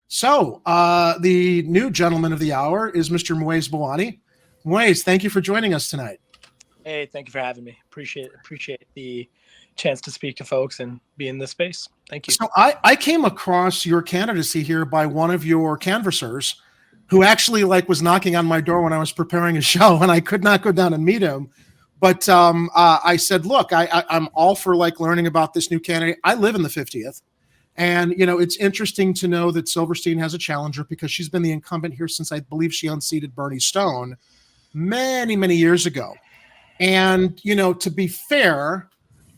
The new gentleman of the hour is Mr. Mueze Bawany. Mueze, thank you for joining us tonight. Hey, thank you for having me. Appreciate the chance to speak to folks and be in this space. Thank you. So I came across your candidacy here by one of your canvassers who actually was knocking on my door when I was preparing a show, and I could not go down and meet him. But I said, look, I'm all for learning about this new candidate. I live in the 50th. And, it's interesting to know that Silverstein has a challenger because she's been the incumbent here since I believe she unseated Bernie Stone many, many years ago. And, to be fair,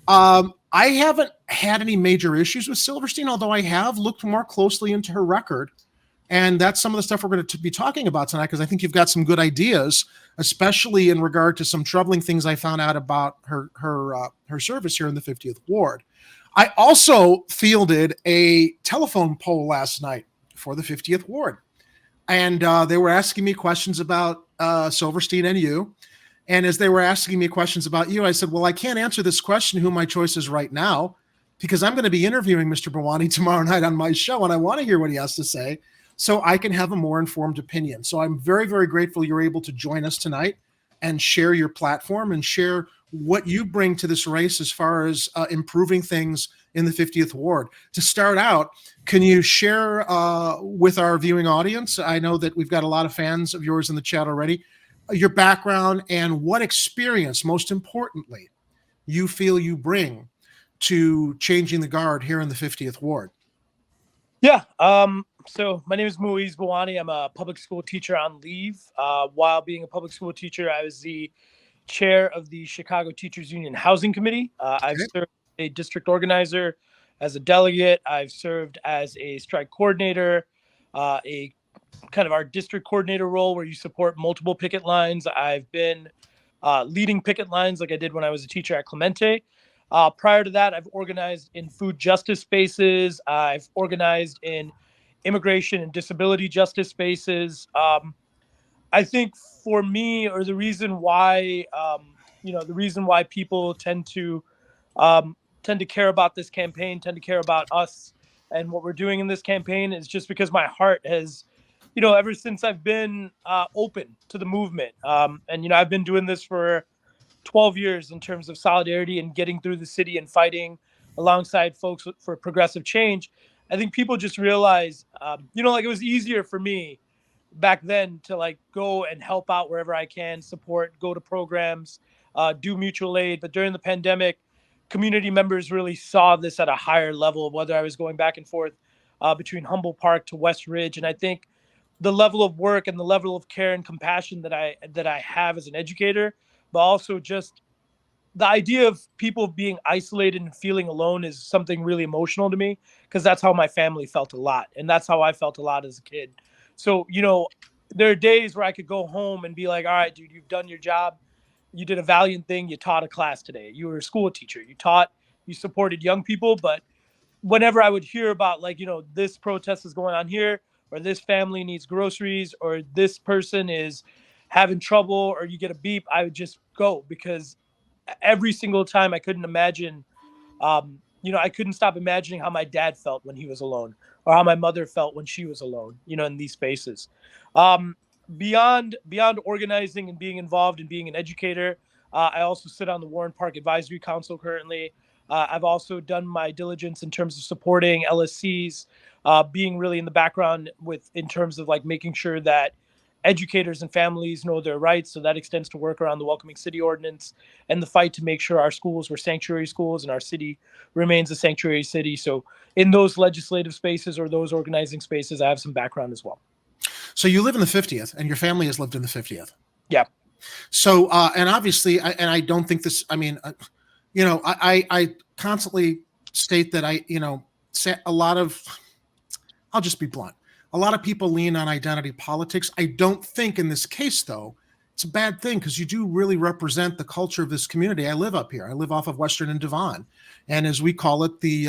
I haven't had any major issues with Silverstein, although I have looked more closely into her record. And that's some of the stuff we're going to be talking about tonight, because I think you've got some good ideas, especially in regard to some troubling things I found out about her service here in the 50th Ward. I also fielded a telephone poll last night for the 50th Ward. And they were asking me questions about Silverstein and you. And as they were asking me questions about you, I said, well, I can't answer this question who my choice is right now, because I'm going to be interviewing Mr. Bawany tomorrow night on my show, and I want to hear what he has to say so I can have a more informed opinion. So I'm very, very grateful you're able to join us tonight and share your platform and share what you bring to this race as far as improving things in the 50th Ward. To start out, can you share with our viewing audience, I know that we've got a lot of fans of yours in the chat already, your background and what experience, most importantly, you feel you bring to changing the guard here in the 50th Ward? Yeah. So my name is Mueze Bawany. I'm a public school teacher on leave. While being a public school teacher, I was the chair of the Chicago Teachers Union Housing Committee. I've served a district organizer, as a delegate. I've served as a strike coordinator, a kind of our district coordinator role where you support multiple picket lines. I've been leading picket lines like I did when I was a teacher at Clemente. Prior to that, I've organized in food justice spaces. I've organized in immigration and disability justice spaces. I think for me, or the reason why, the reason why people tend to care about this campaign, tend to care about us and what we're doing in this campaign, is just because my heart has, ever since I've been open to the movement, and I've been doing this for 12 years in terms of solidarity and getting through the city and fighting alongside folks for progressive change. I think people just realize, it was easier for me back then to go and help out wherever I can, support, go to programs, do mutual aid. But during the pandemic, community members really saw this at a higher level, whether I was going back and forth between Humboldt Park to West Ridge. And I think the level of work and the level of care and compassion that I have as an educator, but also just the idea of people being isolated and feeling alone is something really emotional to me, because that's how my family felt a lot. And that's how I felt a lot as a kid. So, there are days where I could go home and be like, all right, dude, you've done your job. You did a valiant thing. You taught a class today. You were a school teacher. You supported young people. But whenever I would hear about this protest is going on here, or this family needs groceries, or this person is having trouble, or you get a beep, I would just go, because every single time I couldn't imagine, I couldn't stop imagining how my dad felt when he was alone, or how my mother felt when she was alone, in these spaces. Beyond organizing and being involved and being an educator, I also sit on the Warren Park Advisory Council currently. I've also done my diligence in terms of supporting LSCs, being really in the background in terms of making sure that educators and families know their rights. So that extends to work around the Welcoming City Ordinance and the fight to make sure our schools were sanctuary schools and our city remains a sanctuary city. So in those legislative spaces or those organizing spaces, I have some background as well. So you live in the 50th, and your family has lived in the 50th. Yeah. So, and obviously, I don't think this, I constantly state that I'll just be blunt. A lot of people lean on identity politics. I don't think in this case, though, it's a bad thing, because you do really represent the culture of this community. I live up here. I live off of Western and Devon. And as we call it, the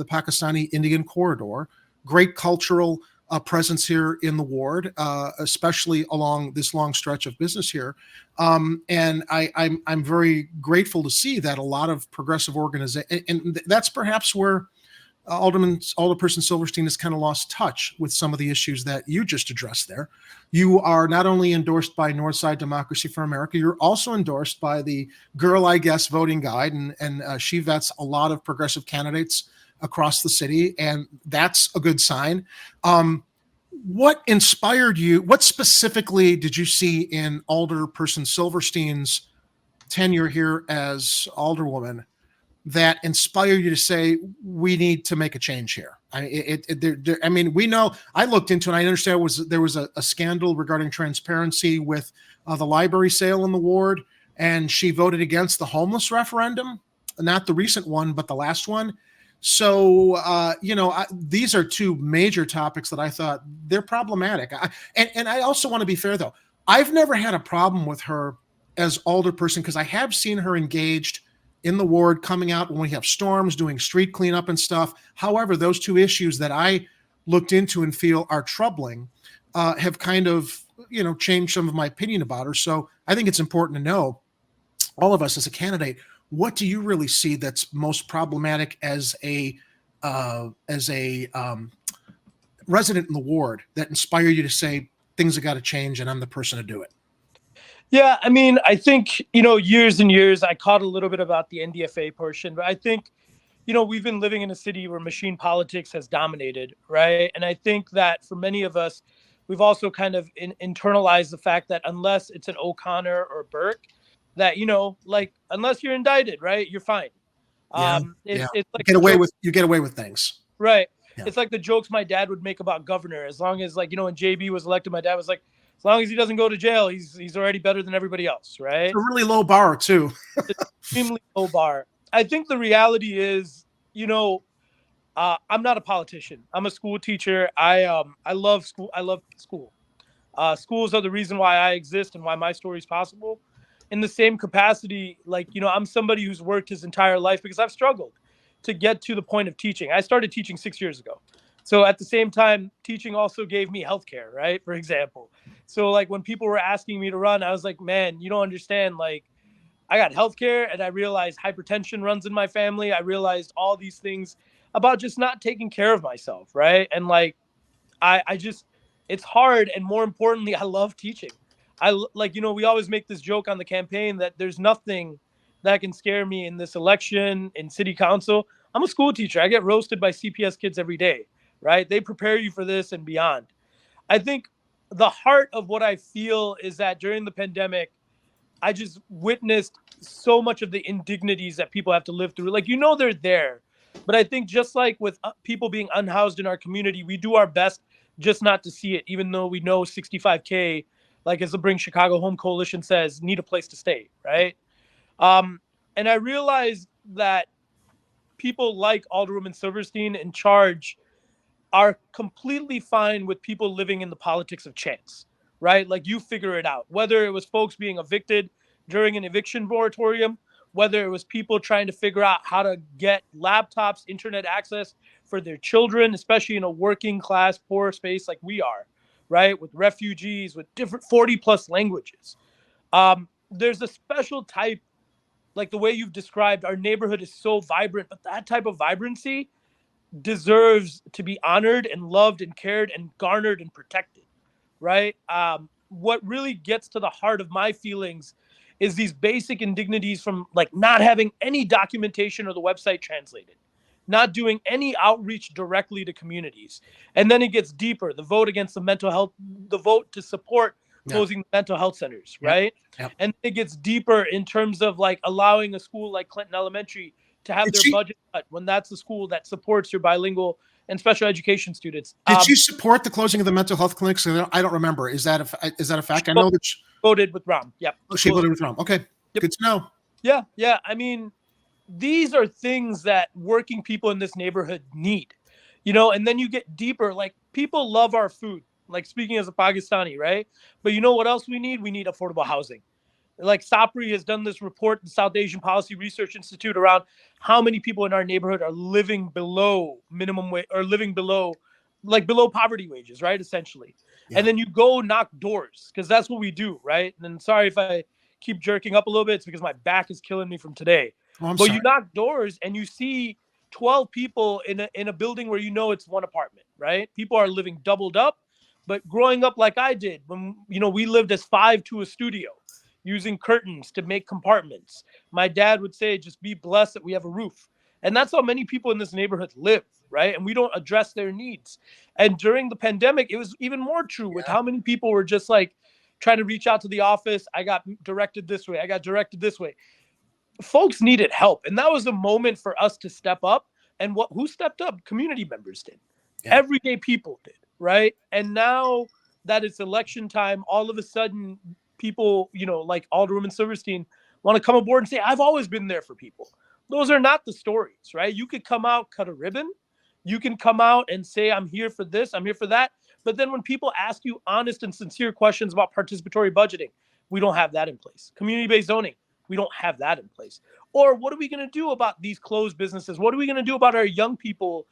Pakistani Indian corridor, great cultural presence here in the ward, especially along this long stretch of business here. And I'm very grateful to see that a lot of progressive organizations, and that's perhaps where Alderperson Silverstein has kind of lost touch with some of the issues that you just addressed there. You are not only endorsed by Northside Democracy for America, you're also endorsed by the Girl, I Guess voting guide, and she vets a lot of progressive candidates across the city, and that's a good sign. What inspired you? What specifically did you see in Alderperson Silverstein's tenure here as alderwoman that inspired you to say we need to make a change here? I mean, we know. I looked into it. And I understand there was a scandal regarding transparency with the library sale in the ward, and she voted against the homeless referendum, not the recent one, but the last one. So these are two major topics that I thought they're problematic. And I also want to be fair, though. I've never had a problem with her as alderperson because I have seen her engaged in the ward, coming out when we have storms, doing street cleanup and stuff. However, those two issues that I looked into and feel are troubling have kind of, changed some of my opinion about her. So I think it's important to know, all of us as a candidate, what do you really see that's most problematic as a resident in the ward that inspire you to say things have got to change and I'm the person to do it? Yeah, I mean, I think, years and years, I caught a little bit about the NDFA portion, but I think, we've been living in a city where machine politics has dominated, right? And I think that for many of us, we've also kind of internalized the fact that unless it's an O'Connor or Burke, that, unless you're indicted, right, you're fine. It's like you get away with things. Right. Yeah. It's like the jokes my dad would make about governor. As long as when JB was elected, my dad was like, as long as he doesn't go to jail, he's already better than everybody else, right? It's a really low bar too. Extremely low bar. I think the reality is, I'm not a politician. I'm a school teacher. I love school. I love school. Schools are the reason why I exist and why my story is possible. In the same capacity, I'm somebody who's worked his entire life because I've struggled to get to the point of teaching. I started teaching 6 years ago. So at the same time, teaching also gave me healthcare, right? For example. So when people were asking me to run, I was like, man, you don't understand. I got healthcare and I realized hypertension runs in my family. I realized all these things about just not taking care of myself, right? And I just, it's hard. And more importantly, I love teaching. We always make this joke on the campaign that there's nothing that can scare me in this election, in city council. I'm a school teacher. I get roasted by CPS kids every day, right? They prepare you for this and beyond. I think the heart of what I feel is that during the pandemic, I just witnessed so much of the indignities that people have to live through. They're there. But I think just like with people being unhoused in our community, we do our best just not to see it, even though we know 65K, as the Bring Chicago Home Coalition says, need a place to stay, right? And I realized that people like Alderwoman Silverstein in charge are completely fine with people living in the politics of chance, right? You figure it out. Whether it was folks being evicted during an eviction moratorium, whether it was people trying to figure out how to get laptops, internet access for their children, especially in a working class, poor space like we are, right? With refugees, with different 40 plus languages. There's a special type, the way you've described, our neighborhood is so vibrant, but that type of vibrancy deserves to be honored and loved and cared and garnered and protected, right? What really gets to the heart of my feelings is these basic indignities from not having any documentation or the website translated, not doing any outreach directly to communities. And then it gets deeper, the vote against the mental health, the vote to support closing the mental health centers, right? Yep. And it gets deeper in terms of allowing a school like Clinton Elementary to have their budget cut when that's the school that supports your bilingual and special education students. Did you support the closing of the mental health clinics? I don't remember. Is that a fact? I know that she voted with Ram. Yep. Oh, she voted with Ram. Okay. Yep. Good to know. Yeah. Yeah. I mean, these are things that working people in this neighborhood need, and then you get deeper. People love our food, speaking as a Pakistani, right? But you know what else we need? We need affordable housing. Sapri has done this report, the South Asian Policy Research Institute, around how many people in our neighborhood are living below minimum wage or living below poverty wages, right? Essentially. Yeah. And then you go knock doors because that's what we do, right? And sorry if I keep jerking up a little bit. It's because my back is killing me from today. Oh, but you knock doors and you see 12 people in a building where it's one apartment, right? People are living doubled up. But growing up like I did, when we lived as 5 to a studio, using curtains to make compartments. My dad would say, just be blessed that we have a roof. And that's how many people in this neighborhood live, right? And we don't address their needs. And during the pandemic, it was even more true with how many people were just like trying to reach out to the office. I got directed this way. I got directed this way. Folks needed help. And that was a moment for us to step up. And who stepped up? Community members did. Yeah. Everyday people did, right? And now that it's election time, all of a sudden people, like Alderwoman Silverstein, want to come aboard and say, I've always been there for people. Those are not the stories, right? You could come out, cut a ribbon. You can come out and say, I'm here for this, I'm here for that. But then when people ask you honest and sincere questions about participatory budgeting, we don't have that in place. Community-based zoning, we don't have that in place. Or what are we going to do about these closed businesses? What are we going to do about our young people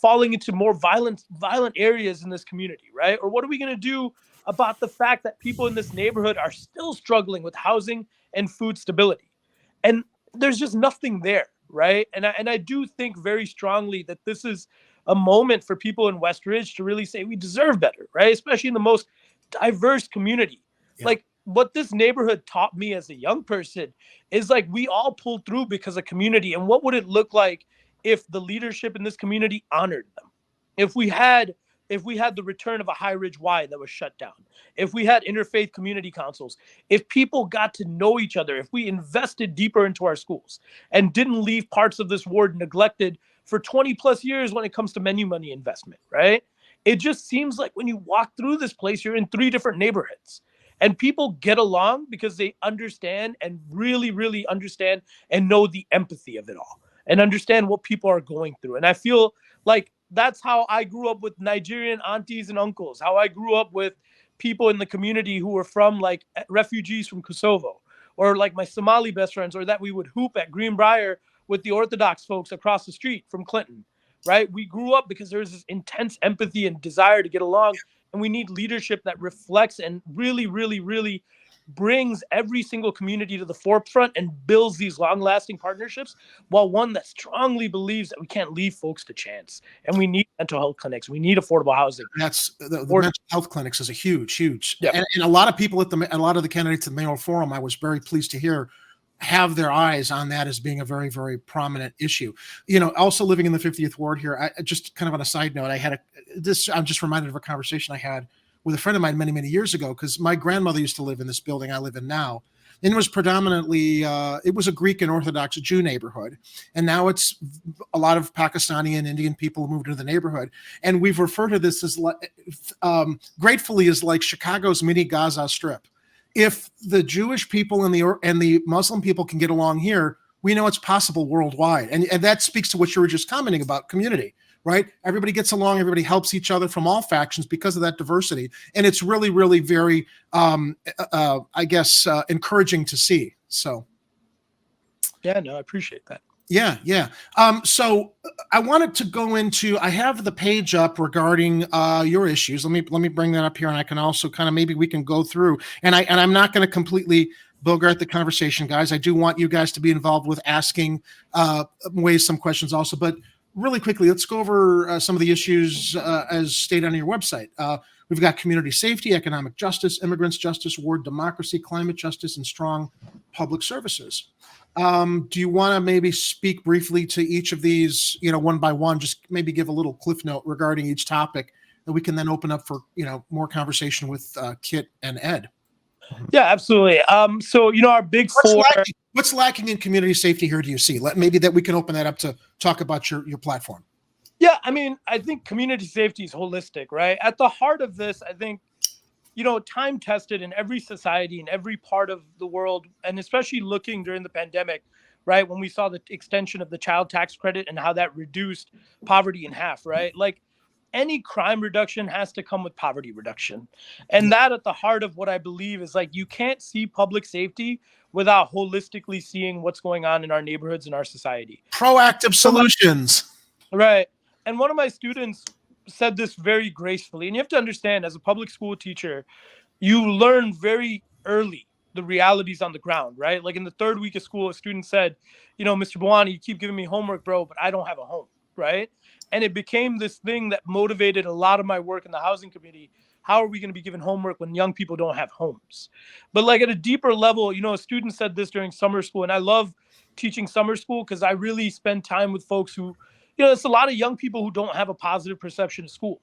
falling into more violent areas in this community, right? Or what are we going to do about the fact that people in this neighborhood are still struggling with housing and food stability? And there's just nothing there, right? And I do think very strongly that this is a moment for people in West Ridge to really say we deserve better, right? Especially in the most diverse community. Yeah. Like what this neighborhood taught me as a young person is like we all pulled through because of community. And what would it look like if the leadership in this community honored them? If we had the return of a High Ridge Y that was shut down, if we had interfaith community councils, if people got to know each other, if we invested deeper into our schools and didn't leave parts of this ward neglected for 20 plus years when it comes to menu money investment, right? It just seems like when you walk through this place, you're in 3 different neighborhoods. And people get along because they understand and really, really understand and know the empathy of it all and understand what people are going through. And I feel like that's how I grew up with Nigerian aunties and uncles, how I grew up with people in the community who were from like refugees from Kosovo, or like my Somali best friends, or that we would hoop at Greenbrier with the Orthodox folks across the street from Clinton, right? We grew up because there's this intense empathy and desire to get along. And we need leadership that reflects and really, really, really brings every single community to the forefront and builds these long-lasting partnerships, while one that strongly believes that we can't leave folks to chance. And we need mental health clinics. We need affordable housing. That's the mental health clinics is a huge. Yep. And a lot of people a lot of the candidates at the mayoral forum, I was very pleased to hear, have their eyes on that as being a very, very prominent issue. Also living in the 50th ward here, I just kind of on a side note, I'm just reminded of a conversation I had with a friend of mine many, many years ago, because my grandmother used to live in this building I live in now. And it was predominantly, it was a Greek and Orthodox Jew neighborhood. And now it's a lot of Pakistani and Indian people moved into the neighborhood. And we've referred to this as, gratefully, as like Chicago's mini Gaza Strip. If the Jewish people and the Muslim people can get along here, we know it's possible worldwide. And that speaks to what you were just commenting about community, right? Everybody gets along, everybody helps each other from all factions because of that diversity. And it's really, really very, encouraging to see. So. Yeah, no, I appreciate that. Yeah. So I wanted to go into, I have the page up regarding your issues. Let me bring that up here, and I can also kind of, maybe we can go through, and I'm not going to completely bogart the conversation, guys. I do want you guys to be involved with asking Mueze some questions also, but really quickly, let's go over some of the issues as stated on your website. We've got community safety, economic justice, immigrants justice, ward democracy, climate justice, and strong public services. Do you want to maybe speak briefly to each of these, one by one, just maybe give a little cliff note regarding each topic that we can then open up for, more conversation with Kit and Ed? Yeah, absolutely. So, our big four. What's lacking in community safety here, do you see? Maybe that we can open that up to talk about your platform. Yeah, I think community safety is holistic, right? At the heart of this, I think, time tested in every society, in every part of the world, and especially looking during the pandemic, right? When we saw the extension of the child tax credit and how that reduced poverty in half, right? Like any crime reduction has to come with poverty reduction. And that at the heart of what I believe is like, you can't see public safety without holistically seeing what's going on in our neighborhoods and our society. Proactive solutions. Right. And one of my students said this very gracefully. And you have to understand, as a public school teacher, you learn very early the realities on the ground, right? Like in the third week of school, a student said, Mr. Bawany, you keep giving me homework, bro, but I don't have a home, right? And it became this thing that motivated a lot of my work in the housing committee. How are we going to be given homework when young people don't have homes? But like at a deeper level, a student said this during summer school, and I love teaching summer school because I really spend time with folks who, it's a lot of young people who don't have a positive perception of school,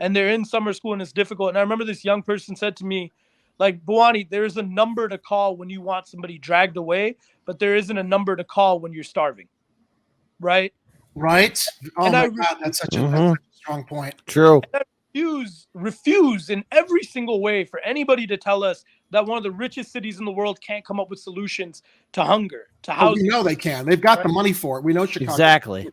and they're in summer school and it's difficult. And I remember this young person said to me, like, Bawany, there's a number to call when you want somebody dragged away, but there isn't a number to call when you're starving, right? Right. Oh And my God, that's such a strong point. True. I refuse in every single way for anybody to tell us that one of the richest cities in the world can't come up with solutions to hunger, to housing. We know they can. They've got the money for it. We know Chicago. Exactly.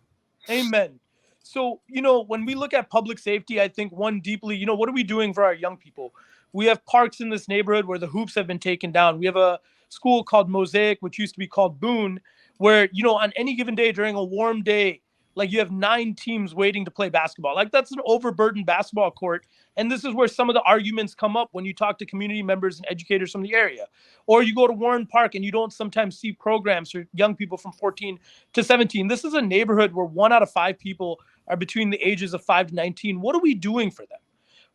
Amen. So, when we look at public safety, I think one deeply, what are we doing for our young people? We have parks in this neighborhood where the hoops have been taken down. We have a school called Mosaic, which used to be called Boone, where, on any given day during a warm day, like you have 9 teams waiting to play basketball. Like that's an overburdened basketball court. And this is where some of the arguments come up when you talk to community members and educators from the area. Or you go to Warren Park and you don't sometimes see programs for young people from 14 to 17. This is a neighborhood where 1 out of 5 people are between the ages of 5 to 19. What are we doing for them?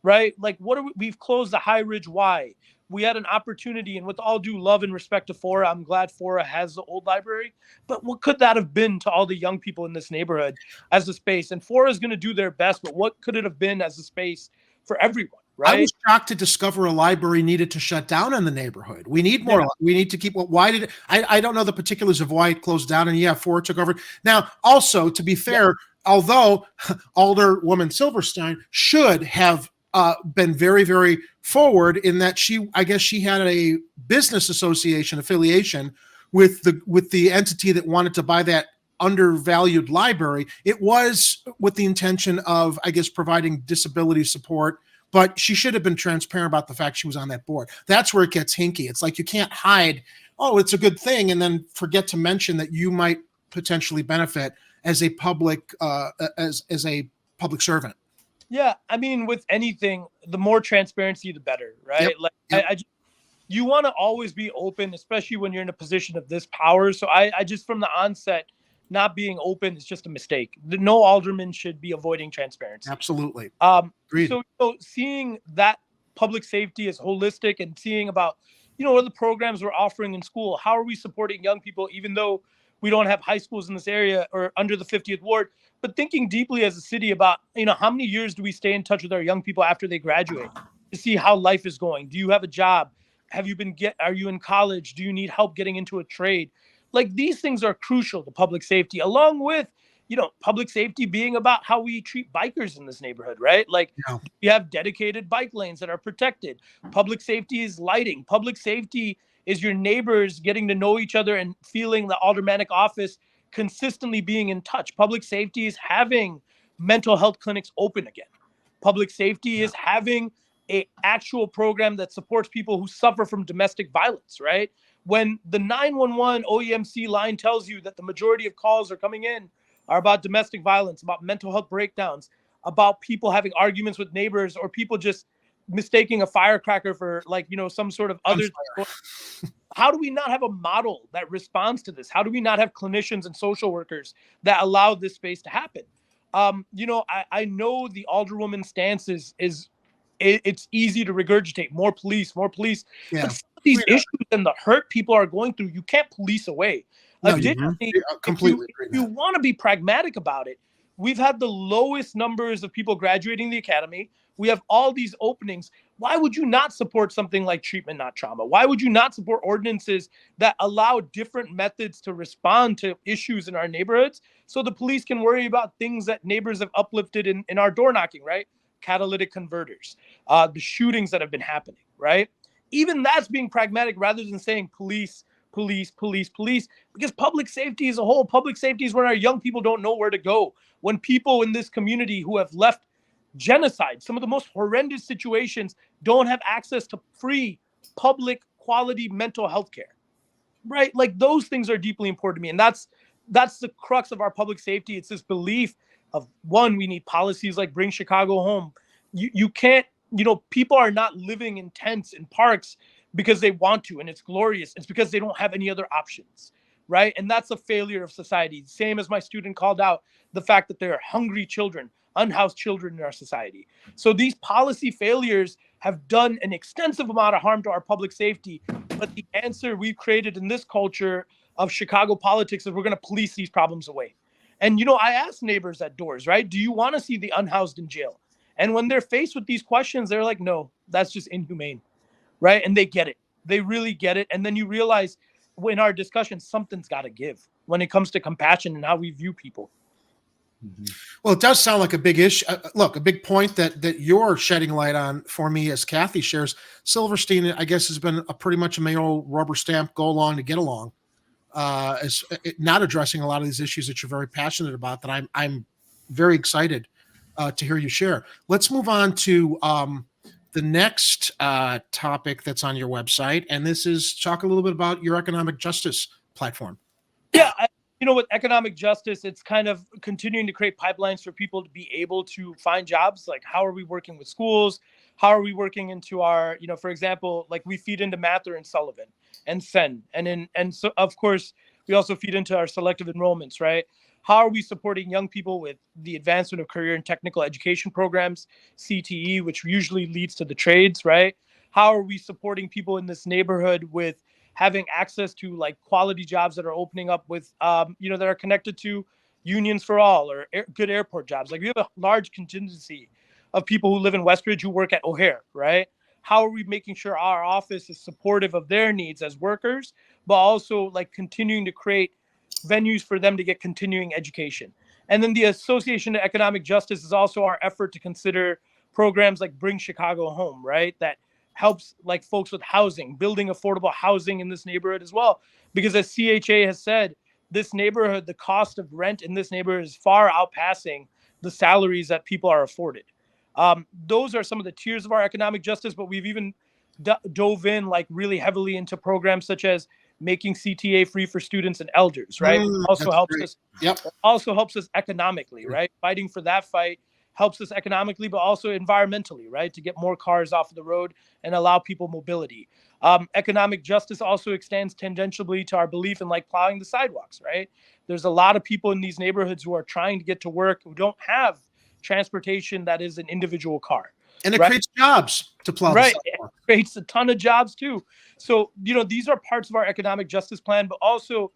Right? Like we've closed the High Ridge Y. We had an opportunity, and with all due love and respect to Fora, I'm glad Fora has the old library, but what could that have been to all the young people in this neighborhood as a space? And Fora is going to do their best, but what could it have been as a space for everyone? Right? I was shocked to discover a library needed to shut down in the neighborhood. We need more. Yeah. We need to keep. Why did it? I don't know the particulars of why it closed down. And Fora took over. Now, also to be fair, although Alderwoman Silverstein should have been very, very forward in that I guess she had a business association affiliation with the entity that wanted to buy that undervalued library. It was with the intention of, I guess, providing disability support, but she should have been transparent about the fact she was on that board. That's where it gets hinky. It's like you can't hide, oh, it's a good thing, and then forget to mention that you might potentially benefit as a public as a public servant. Yeah, I mean, with anything, the more transparency, the better, right? Yep. You want to always be open, especially when you're in a position of this power. So I just, from the onset, not being open is just a mistake. No alderman should be avoiding transparency. Absolutely. So seeing that public safety is holistic and seeing about, what are the programs we're offering in school? How are we supporting young people, even though we don't have high schools in this area or under the 50th ward, but thinking deeply as a city about, how many years do we stay in touch with our young people after they graduate to see how life is going? Do you have a job? Are you in college? Do you need help getting into a trade? Like these things are crucial to public safety, along with, public safety being about how we treat bikers in this neighborhood, right? Like we have dedicated bike lanes that are protected. Public safety is lighting. Public safety is your neighbors getting to know each other and feeling the Aldermanic office consistently being in touch. Public safety is having mental health clinics open again. Public safety is having an actual program that supports people who suffer from domestic violence, right? When the 911 OEMC line tells you that the majority of calls are coming in are about domestic violence, about mental health breakdowns, about people having arguments with neighbors, or people just mistaking a firecracker for some sort of other. How do we not have a model that responds to this? How do we not have clinicians and social workers that allow this space to happen? I know the alderwoman stance is it's easy to regurgitate more police. Yeah. But some of these issues and the hurt people are going through, you can't police away. No, If you want to be pragmatic about it, we've had the lowest numbers of people graduating the academy. We have all these openings. Why would you not support something like treatment, not trauma? Why would you not support ordinances that allow different methods to respond to issues in our neighborhoods so the police can worry about things that neighbors have uplifted in our door knocking, right? Catalytic converters, the shootings that have been happening, right? Even that's being pragmatic rather than saying police, because public safety as a whole, public safety is when our young people don't know where to go. When people in this community who have left genocide, some of the most horrendous situations, don't have access to free public quality mental health care, right? Like those things are deeply important to me. And that's the crux of our public safety. It's this belief of, one, we need policies like Bring Chicago Home. You can't, people are not living in tents in parks because they want to, and it's glorious. It's because they don't have any other options, right? And that's a failure of society. Same as my student called out the fact that there are hungry children, unhoused children in our society. So these policy failures have done an extensive amount of harm to our public safety. But the answer we've created in this culture of Chicago politics is we're going to police these problems away. And, I ask neighbors at doors, right? Do you want to see the unhoused in jail? And when they're faced with these questions, they're like, no, that's just inhumane, right? And they get it. They really get it. And then you realize in our discussion, something's got to give when it comes to compassion and how we view people. Well, it does sound like a big issue. Look, a big point that you're shedding light on for me, as Kathy shares. Silverstein, I guess, has been a pretty much a mayoral rubber stamp, go along to get along, as not addressing a lot of these issues that you're very passionate about. That I'm very excited to hear you share. Let's move on to the next topic that's on your website, and this is talk a little bit about your economic justice platform. Yeah. With economic justice, it's kind of continuing to create pipelines for people to be able to find jobs. Like, how are we working with schools? How are we working into our, for example, like we feed into Mather and Sullivan and Sen. And so, of course, we also feed into our selective enrollments, right? How are we supporting young people with the advancement of career and technical education programs, CTE, which usually leads to the trades, right? How are we supporting people in this neighborhood with having access to like quality jobs that are opening up with, that are connected to unions for all or good airport jobs? Like, we have a large contingency of people who live in Westridge who work at O'Hare, right? How are we making sure our office is supportive of their needs as workers, but also like continuing to create venues for them to get continuing education? And then the Association of Economic Justice is also our effort to consider programs like Bring Chicago Home, right? That helps like folks with housing, building affordable housing in this neighborhood as well. Because as CHA has said, this neighborhood, the cost of rent in this neighborhood is far outpassing the salaries that people are afforded. Those are some of the tiers of our economic justice, but we've even dove in like really heavily into programs such as making CTA free for students and elders, right? Also helps us. Yep. Also helps us economically, right? Fighting for that fight helps us economically, but also environmentally, right? To get more cars off of the road and allow people mobility. Economic justice also extends tangentially to our belief in like plowing the sidewalks, right? There's a lot of people in these neighborhoods who are trying to get to work who don't have transportation that is an individual car. And it creates jobs to plow the sidewalk. It creates a ton of jobs too. So, these are parts of our economic justice plan, but also,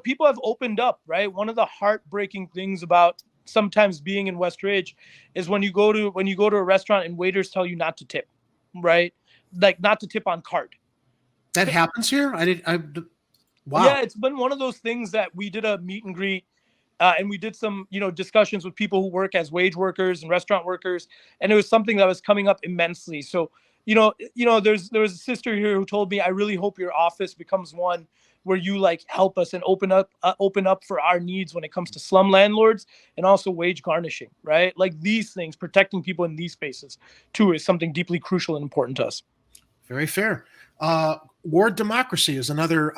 people have opened up, right? One of the heartbreaking things about sometimes being in Westridge is when you go to a restaurant and waiters tell you not to tip, right? Like not to tip on card. That happens here? Wow. Yeah, it's been one of those things that we did a meet and greet and we did some, discussions with people who work as wage workers and restaurant workers. And it was something that was coming up immensely. So, there was a sister here who told me, I really hope your office becomes one where you like help us and open up for our needs when it comes to slum landlords and also wage garnishing, right? Like these things, protecting people in these spaces too is something deeply crucial and important to us. Very fair. Ward democracy is another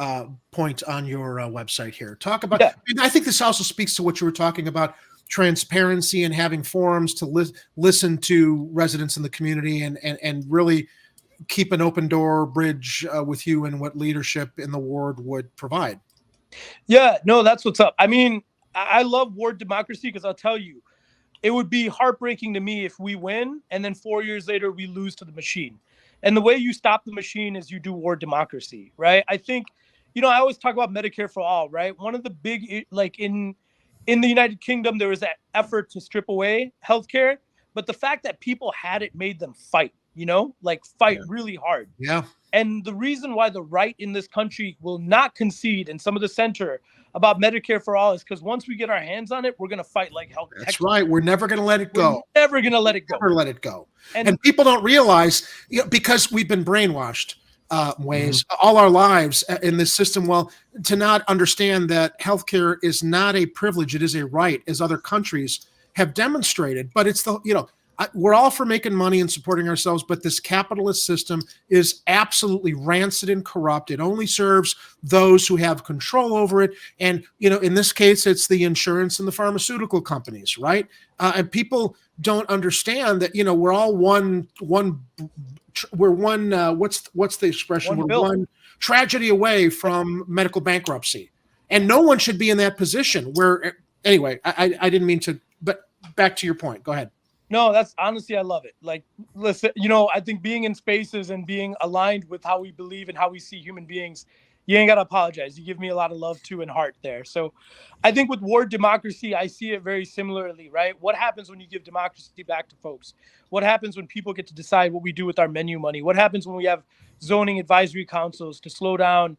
point on your website here. Talk about, I think this also speaks to what you were talking about, transparency and having forums to listen to residents in the community and really keep an open door bridge with you and what leadership in the ward would provide. Yeah, no, that's what's up. I mean, I love ward democracy because I'll tell you, it would be heartbreaking to me if we win and then 4 years later we lose to the machine. And the way you stop the machine is you do ward democracy, right? I think, I always talk about Medicare for all, right? One of the big, like in the United Kingdom, there was that effort to strip away healthcare, but the fact that people had it made them fight, fight really hard. Yeah. And the reason why the right in this country will not concede and some of the center about Medicare for all is because once we get our hands on it, we're going to fight like hell. That's right. We're never going to let it go. Never going to let it go. Never let it go. And people don't realize, because we've been brainwashed all our lives in this system, to not understand that healthcare is not a privilege. It is a right, as other countries have demonstrated. But it's we're all for making money and supporting ourselves, but this capitalist system is absolutely rancid and corrupt. It only serves those who have control over it. And, in this case, it's the insurance and the pharmaceutical companies, right? And people don't understand that, we're all one, what's the expression? We're one tragedy away from medical bankruptcy. And no one should be in that position where, anyway, I didn't mean to, but back to your point. Go ahead. No, that's honestly, I love it. Like, listen, I think being in spaces and being aligned with how we believe and how we see human beings, you ain't got to apologize. You give me a lot of love too and heart there. So I think with ward democracy, I see it very similarly, right? What happens when you give democracy back to folks? What happens when people get to decide what we do with our menu money? What happens when we have zoning advisory councils to slow down,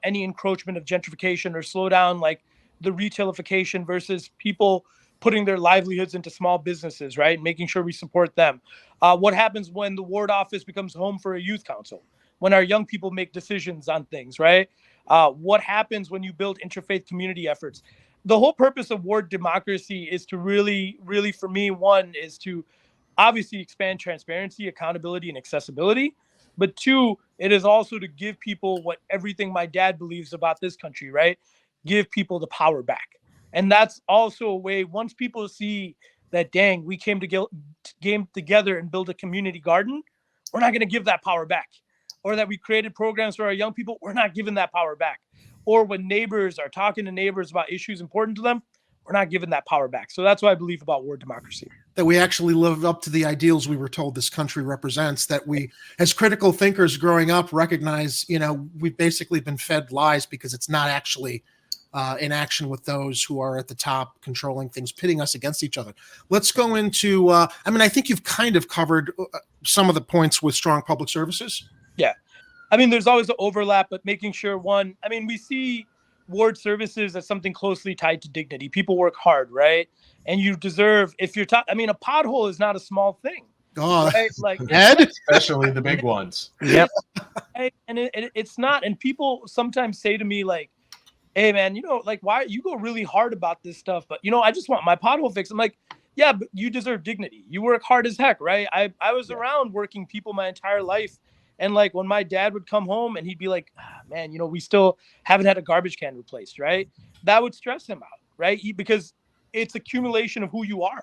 any encroachment of gentrification or slow down like the retailification versus people putting their livelihoods into small businesses, right? Making sure we support them. What happens when the ward office becomes home for a youth council? When our young people make decisions on things, right? What happens when you build interfaith community efforts? The whole purpose of ward democracy is to really, really, for me, one, is to obviously expand transparency, accountability, and accessibility. But two, it is also to give people what everything my dad believes about this country, right? Give people the power back. And that's also a way, once people see that, dang, we came together and build a community garden, we're not going to give that power back. Or that we created programs for our young people, we're not giving that power back. Or when neighbors are talking to neighbors about issues important to them, we're not giving that power back. So that's what I believe about ward democracy. That we actually live up to the ideals we were told this country represents, that we, as critical thinkers growing up, recognize, we've basically been fed lies because it's not actually in action with those who are at the top controlling things, pitting us against each other. Let's go into, I think you've kind of covered some of the points with strong public services. Yeah. There's always an overlap, but making sure we see ward services as something closely tied to dignity. People work hard, right? And you deserve, if you're a pothole is not a small thing. Oh, right? Like, especially the big ones. Yep. Right? And it's not, and people sometimes say to me like, hey man, why you go really hard about this stuff, but I just want my pothole fixed. I'm like, yeah, but you deserve dignity. You work hard as heck, right? I was around working people my entire life. And like when my dad would come home and he'd be like, man, we still haven't had a garbage can replaced, right? That would stress him out, right? Because it's accumulation of who you are.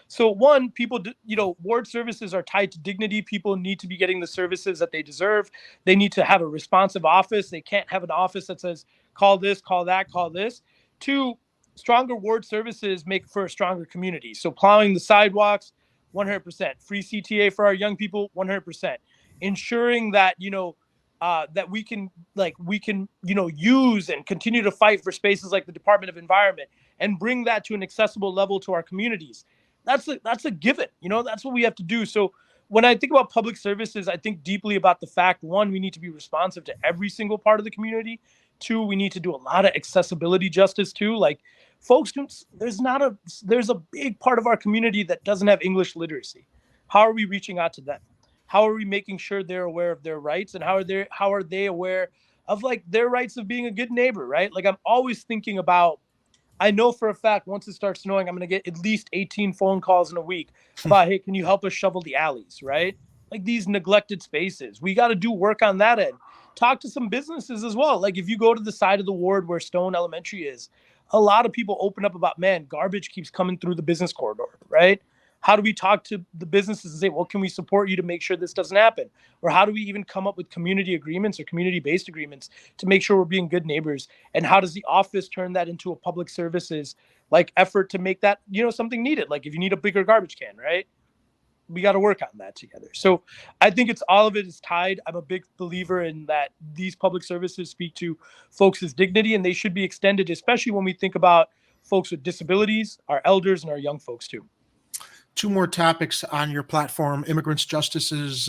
So one, people, ward services are tied to dignity. People need to be getting the services that they deserve. They need to have a responsive office. They can't have an office that says, call this, call that, call this. Two, stronger ward services make for a stronger community. So plowing the sidewalks, 100%. Free CTA for our young people, 100%. Ensuring that, that we can use and continue to fight for spaces like the Department of Environment and bring that to an accessible level to our communities. That's a given, that's what we have to do. So when I think about public services, I think deeply about the fact, one, we need to be responsive to every single part of the community. Two, we need to do a lot of accessibility justice too. Like folks, there's a big part of our community that doesn't have English literacy. How are we reaching out to them? How are we making sure they're aware of their rights, and how are they aware of like their rights of being a good neighbor, right? Like I'm always thinking about, I know for a fact once it starts snowing, I'm going to get at least 18 phone calls in a week about, hey, can you help us shovel the alleys, right? Like these neglected spaces. We got to do work on that end. Talk to some businesses as well. Like if you go to the side of the ward where Stone Elementary is, a lot of people open up about, man, garbage keeps coming through the business corridor, right? How do we talk to the businesses and say, well, can we support you to make sure this doesn't happen? Or how do we even come up with community agreements or community-based agreements to make sure we're being good neighbors? And how does the office turn that into a public services like effort to make that, something needed? Like if you need a bigger garbage can, right? We got to work on that together. So I think all of it is tied. I'm a big believer in that these public services speak to folks' dignity, and they should be extended, especially when we think about folks with disabilities, our elders, and our young folks too. Two more topics on your platform. Immigrants, justices,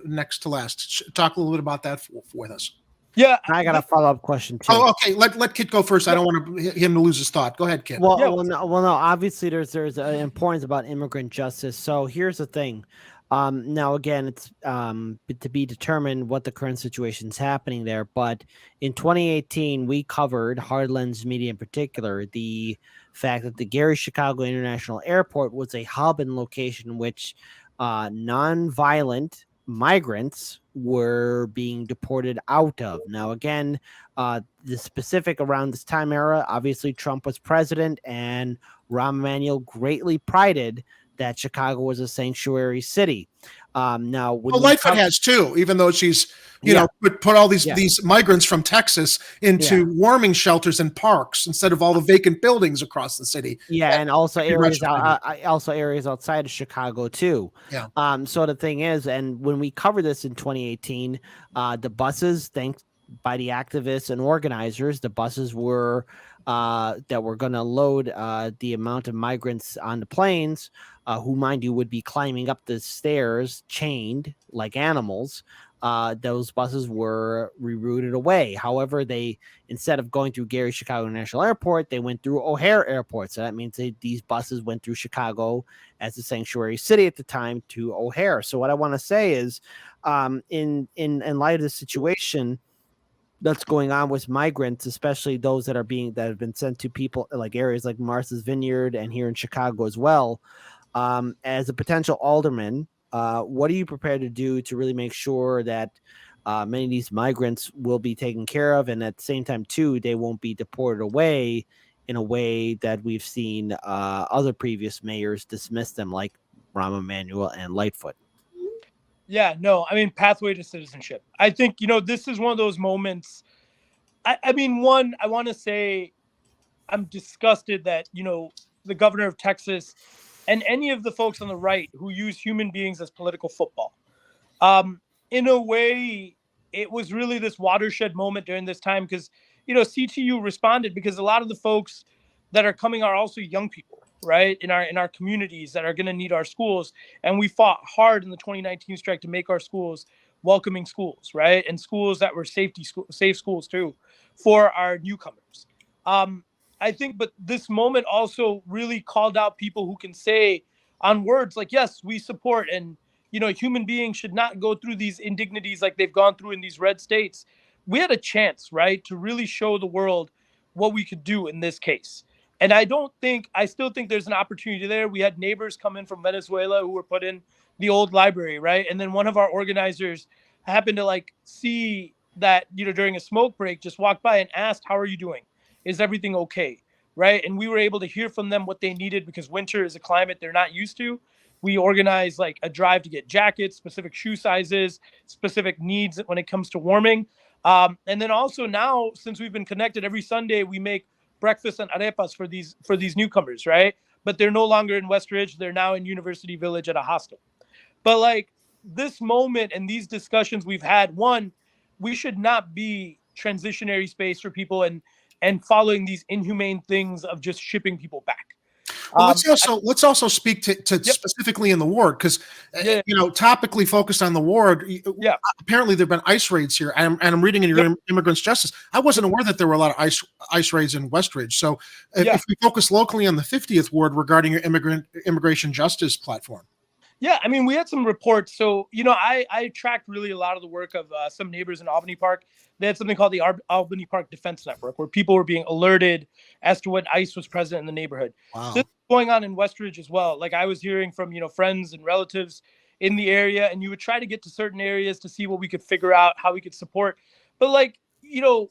next to last. Talk a little bit about that with us. Yeah, I got a follow-up question too. Oh, okay. Let Kit go first. I don't want him to lose his thought. Go ahead, Kit. Well, no. Obviously, there's an importance about immigrant justice. So here's the thing. Now, again, it's to be determined what the current situation is happening there. But in 2018, we covered, Hardlands Media in particular, the fact that the Gary Chicago International Airport was a hub and location in which non-violent migrants were being deported out of. Now, again, the specific around this time era, obviously Trump was president, and Rahm Emanuel greatly prided that Chicago was a sanctuary city. Now, when Lightfoot has too, even though she's, you know, put all these migrants from Texas into warming shelters and parks instead of all the vacant buildings across the city. Yeah, and also areas outside of Chicago too. Yeah. So the thing is, and when we covered this in 2018, the buses, thanks by the activists and organizers, the buses were that were going to load the amount of migrants on the planes, who, mind you, would be climbing up the stairs chained like animals. Those buses were rerouted away. However, they, instead of going through Gary Chicago National Airport, they went through O'Hare Airport. So that means these buses went through Chicago as a sanctuary city at the time to O'Hare. So what I want to say is, in light of the situation that's going on with migrants, especially those that have been sent to people like areas like Martha's Vineyard and here in Chicago as well, as a potential alderman, what are you prepared to do to really make sure that many of these migrants will be taken care of, and at the same time too, they won't be deported away in a way that we've seen other previous mayors dismiss them, like Rahm Emanuel and Lightfoot? Yeah, no, I mean, pathway to citizenship. I think, you know, this is one of those moments. I mean, one, I want to say I'm disgusted that, you know, the governor of Texas and any of the folks on the right who use human beings as political football. In a way, it was really this watershed moment during this time because, you know, CTU responded because a lot of the folks that are coming are also young people, right, in our communities that are going to need our schools. And we fought hard in the 2019 strike to make our schools welcoming schools, right, and schools that were safe schools too for our newcomers. I think, but this moment also really called out people who can say on words like, yes, we support, and, you know, human beings should not go through these indignities like they've gone through in these red states. We had a chance, right, to really show the world what we could do in this case. And I still think there's an opportunity there. We had neighbors come in from Venezuela who were put in the old library, right? And then one of our organizers happened to like see that, you know, during a smoke break, just walked by and asked, how are you doing? Is everything okay? Right. And we were able to hear from them what they needed because winter is a climate they're not used to. We organized like a drive to get jackets, specific shoe sizes, specific needs when it comes to warming. And then also now, since we've been connected, every Sunday we make breakfast and arepas for these newcomers, right? But they're no longer in West Ridge. They're now in University Village at a hostel. But like this moment and these discussions we've had, one, we should not be transitionary space for people and following these inhumane things of just shipping people back. Well, let's also speak to specifically in the ward, because you know, topically focused on the ward. Apparently there've been ICE raids here, and I'm reading in your Immigrants Justice. I wasn't aware that there were a lot of ICE raids in Westridge. So if we focus locally on the 50th ward regarding your immigration justice platform. Yeah, I mean, we had some reports. So, you know, I tracked really a lot of the work of some neighbors in Albany Park. They had something called the Albany Park Defense Network, where people were being alerted as to when ICE was present in the neighborhood. Wow. This is going on in Westridge as well. Like I was hearing from, you know, friends and relatives in the area, and you would try to get to certain areas to see what we could figure out, how we could support. But like, you know,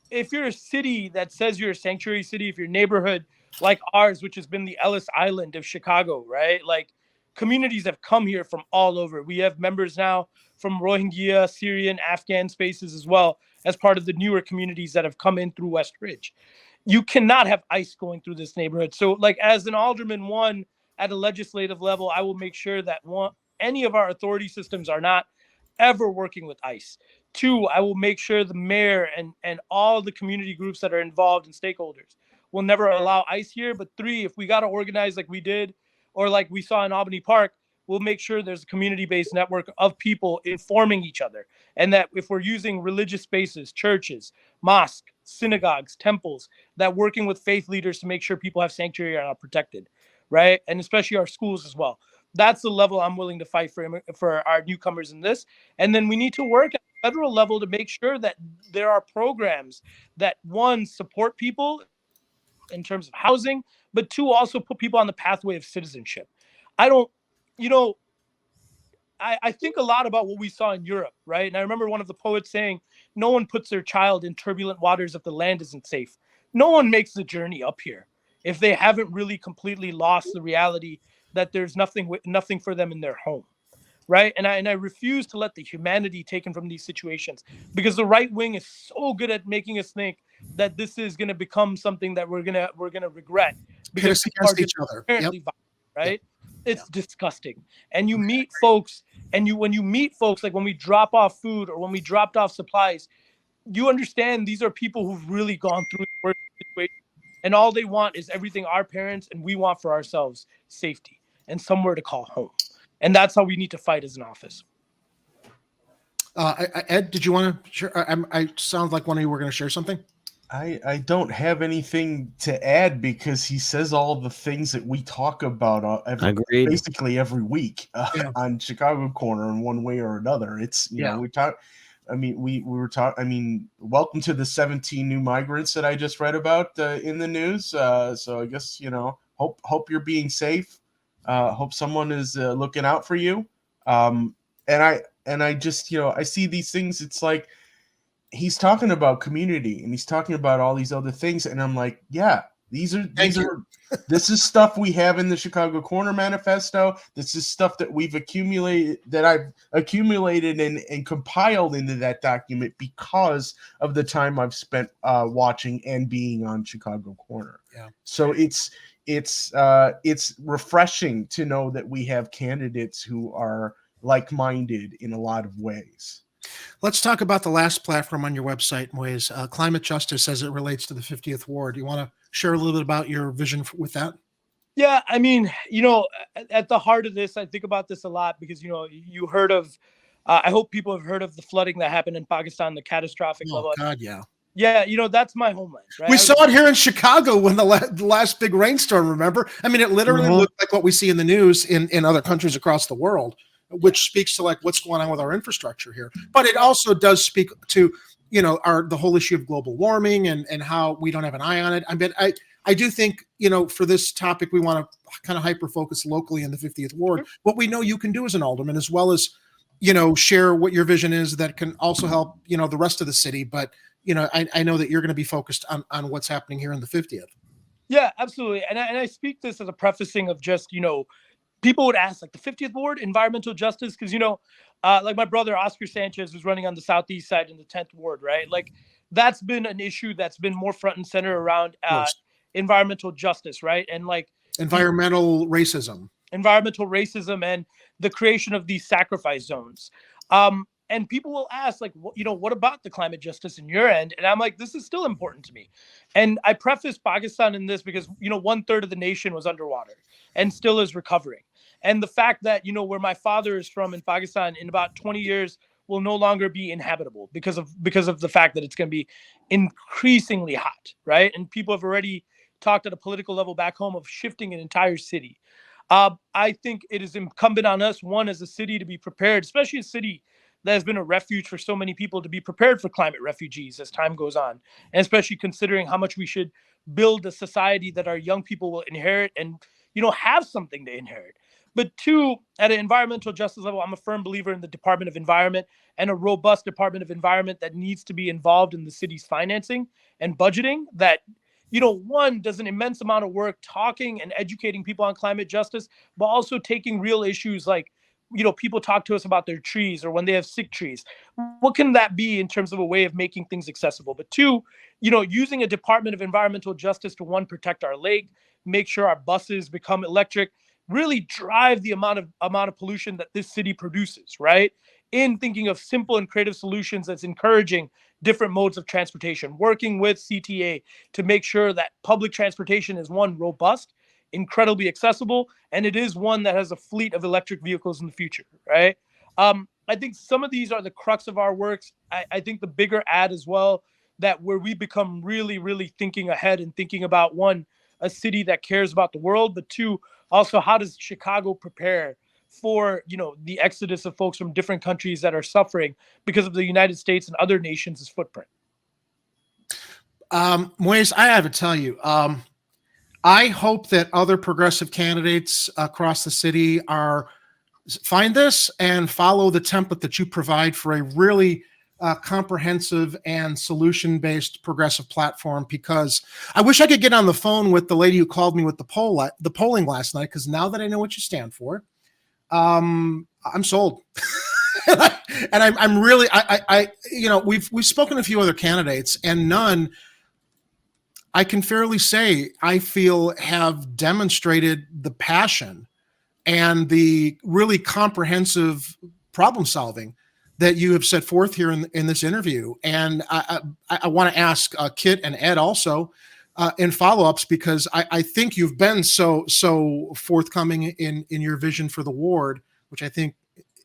if you're a city that says you're a sanctuary city, if your neighborhood like ours, which has been the Ellis Island of Chicago, right? Like, communities have come here from all over. We have members now from Rohingya, Syrian, Afghan spaces as well as part of the newer communities that have come in through West Ridge. You cannot have ICE going through this neighborhood. So like as an alderman, one, at a legislative level, I will make sure that any of our authority systems are not ever working with ICE. Two, I will make sure the mayor and all the community groups that are involved and stakeholders will never allow ICE here. But three, if we got to organize like we did, or like we saw in Albany Park, we'll make sure there's a community-based network of people informing each other. And that if we're using religious spaces, churches, mosques, synagogues, temples, that working with faith leaders to make sure people have sanctuary and are protected, right? And especially our schools as well. That's the level I'm willing to fight for our newcomers in this. And then we need to work at the federal level to make sure that there are programs that, one, support people in terms of housing, but two, also put people on the pathway of citizenship. I don't, you know, I think a lot about what we saw in Europe, right? And I remember one of the poets saying, no one puts their child in turbulent waters if the land isn't safe. No one makes the journey up here if they haven't really completely lost the reality that there's nothing for them in their home, right? And I refuse to let the humanity taken from these situations, because the right wing is so good at making us think that this is going to become something that we're gonna regret because people are against each other. apparently violent, right? It's disgusting. And you meet folks, and when you meet folks, like when we drop off food or when we dropped off supplies, you understand these are people who've really gone through the worst situation, and all they want is everything our parents and we want for ourselves: safety and somewhere to call home. And that's how we need to fight as an office. Ed, did you want to share? I sound like one of you were going to share something. I don't have anything to add because he says all the things that we talk about basically every week on Chicago Corner in one way or another. It's, you know, we talk. I mean, we were talking. I mean, welcome to the 17 new migrants that I just read about in the news. So I guess, you know, hope you're being safe. Hope someone is looking out for you. And I just, you know, I see these things. It's like he's talking about community and he's talking about all these other things, and I'm like, yeah, these are this is stuff we have in the Chicago Corner Manifesto. This is stuff that we've accumulated, that I've accumulated and compiled into that document because of the time I've spent watching and being on Chicago Corner. Yeah. So it's refreshing to know that we have candidates who are like-minded in a lot of ways. Let's talk about the last platform on your website, Mueze, climate justice as it relates to the 50th Ward. You want to share a little bit about your vision with that? Yeah, I mean, you know, at the heart of this, I think about this a lot because, you know, you heard of, I hope people have heard of the flooding that happened in Pakistan, the catastrophic level. Oh, God, yeah. Yeah, you know, that's my homeland. Right? We saw it here in Chicago when the last big rainstorm, remember? I mean, it literally looked like what we see in the news in other countries across the world, which speaks to like what's going on with our infrastructure here. But it also does speak to, you know, the whole issue of global warming and how we don't have an eye on it. I mean, I do think, you know, for this topic, we want to kind of hyper-focus locally in the 50th Ward. What we know you can do as an alderman, as well as, you know, share what your vision is that can also help, you know, the rest of the city. But, you know, I know that you're going to be focused on what's happening here in the 50th. Yeah, absolutely. And I speak this as a prefacing of just, you know, people would ask, like, the 50th Ward, environmental justice, because, you know, like my brother Oscar Sanchez, who's running on the southeast side in the 10th Ward, right? Like, that's been an issue that's been more front and center around environmental justice, right? And like environmental racism and the creation of these sacrifice zones. And people will ask, like, you know, what about the climate justice in your end? And I'm like, this is still important to me. And I preface Pakistan in this because, you know, 1/3 of the nation was underwater and still is recovering. And the fact that, you know, where my father is from in Pakistan, in about 20 years will no longer be inhabitable because of the fact that it's going to be increasingly hot, right? And people have already talked at a political level back home of shifting an entire city. I think it is incumbent on us, one, as a city, to be prepared, especially a city that has been a refuge for so many people, to be prepared for climate refugees as time goes on, and especially considering how much we should build a society that our young people will inherit and, you know, have something to inherit. But two, at an environmental justice level, I'm a firm believer in the Department of Environment and a robust Department of Environment that needs to be involved in the city's financing and budgeting that, you know, one, does an immense amount of work talking and educating people on climate justice, but also taking real issues like, you know, people talk to us about their trees or when they have sick trees. What can that be in terms of a way of making things accessible? But two, you know, using a Department of Environmental Justice to, one, protect our lake, make sure our buses become electric, really drive the amount of pollution that this city produces, right? In thinking of simple and creative solutions that's encouraging different modes of transportation, working with CTA to make sure that public transportation is, one, robust, incredibly accessible, and it is one that has a fleet of electric vehicles in the future, right? I think some of these are the crux of our works. I think the bigger ad as well, that where we become really, really thinking ahead and thinking about, one, a city that cares about the world, but two, also, how does Chicago prepare for, you know, the exodus of folks from different countries that are suffering because of the United States and other nations' footprint? Mueze, I have to tell you, I hope that other progressive candidates across the city find this and follow the template that you provide for a really comprehensive and solution-based progressive platform, because I wish I could get on the phone with the lady who called me with the polling last night, because now that I know what you stand for, I'm sold. and I'm really, we've spoken to a few other candidates, and none, I can fairly say, I feel have demonstrated the passion and the really comprehensive problem solving that you have set forth here in this interview. And I want to ask Kit and Ed also in follow-ups, because I think you've been so forthcoming in your vision for the ward, which I think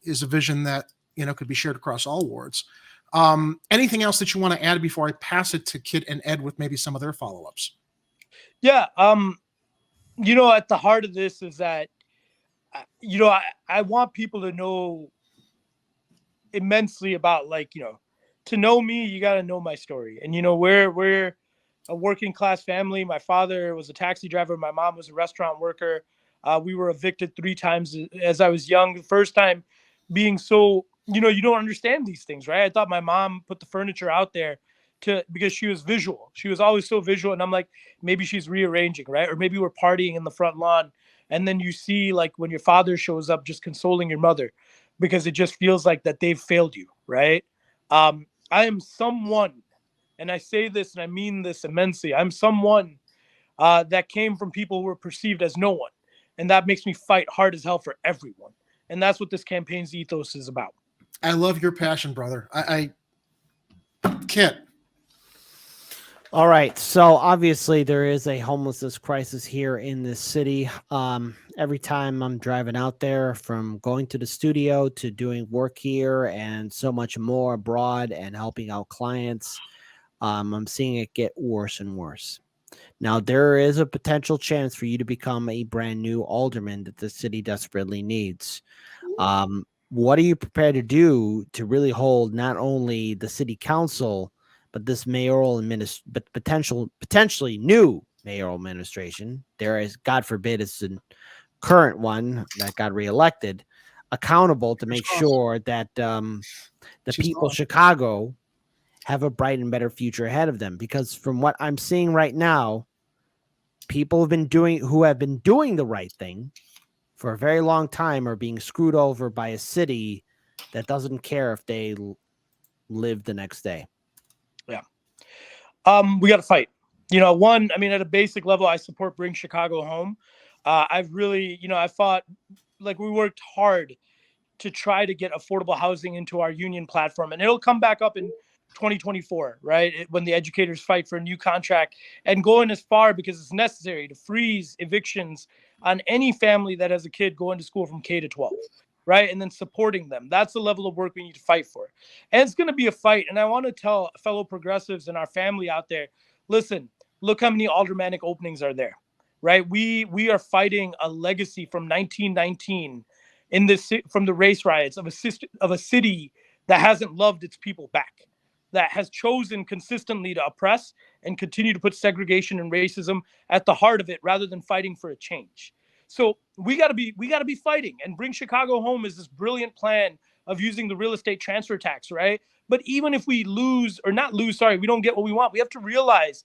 is a vision that could be shared across all wards. Anything else that you want to add before I pass it to Kit and Ed with maybe some of their follow-ups? Yeah. At the heart of this is that, I want people to know immensely about, to know me, you got to know my story. And, we're a working class family. My father was a taxi driver. My mom was a restaurant worker. We were evicted 3 times as I was young. The first time being so, you don't understand these things, right? I thought my mom put the furniture out there because she was visual. She was always so visual. And I'm like, maybe she's rearranging, right? Or maybe we're partying in the front lawn. And then you see, like, when your father shows up, just consoling your mother, because it just feels like that they've failed you, right? I am someone, and I say this and I mean this immensely, I'm someone that came from people who were perceived as no one. And that makes me fight hard as hell for everyone. And that's what this campaign's ethos is about. I love your passion, brother. Kit. All right. So obviously there is a homelessness crisis here in this city. Every time I'm driving out there, from going to the studio to doing work here and so much more abroad and helping out clients, I'm seeing it get worse and worse. Now, there is a potential chance for you to become a brand new alderman that the city desperately needs. What are you prepared to do to really hold not only the city council, but this mayoral but potentially new mayoral administration? There is, God forbid, it's the current one that got reelected, accountable to make sure that the people of Chicago have a bright and better future ahead of them. Because from what I'm seeing right now, people who have been doing the right thing for a very long time are being screwed over by a city that doesn't care if they live the next day. Yeah. We got to fight. One, at a basic level, I support Bring Chicago Home. I've really, I fought, we worked hard to try to get affordable housing into our union platform, and it'll come back up in 2024, right? When the educators fight for a new contract, and going as far, because it's necessary, to freeze evictions on any family that has a kid going to school from K to 12, right? And then supporting them. That's the level of work we need to fight for. And it's going to be a fight. And I want to tell fellow progressives and our family out there, listen, look how many Aldermanic openings are there, right? We are fighting a legacy from 1919 from the race riots of a city that hasn't loved its people back, that has chosen consistently to oppress and continue to put segregation and racism at the heart of it, rather than fighting for a change. So we got to be fighting. And Bring Chicago Home is this brilliant plan of using the real estate transfer tax, right? But even if we we don't get what we want, we have to realize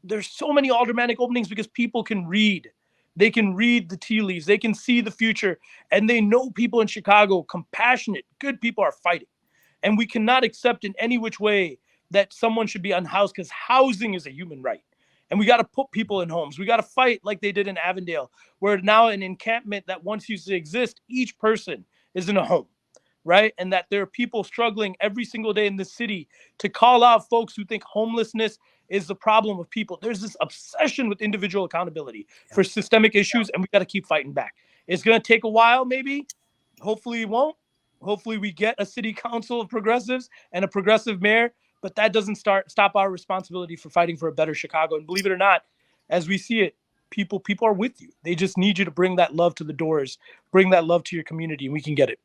there's so many Aldermanic openings because people can read. They can read the tea leaves. They can see the future. And they know people in Chicago, compassionate, good people, are fighting. And we cannot accept in any which way that someone should be unhoused, because housing is a human right. And we got to put people in homes. We got to fight like they did in Avondale, where now an encampment that once used to exist, each person is in a home, right? And that there are people struggling every single day in the city to call out folks who think homelessness is the problem of people. There's this obsession with individual accountability for systemic issues, and we got to keep fighting back. It's going to take a while, maybe. Hopefully it won't. Hopefully we get a city council of progressives and a progressive mayor, but that doesn't stop our responsibility for fighting for a better Chicago. And believe it or not, as we see it, people are with you. They just need you to bring that love to the doors, bring that love to your community, and we can get it.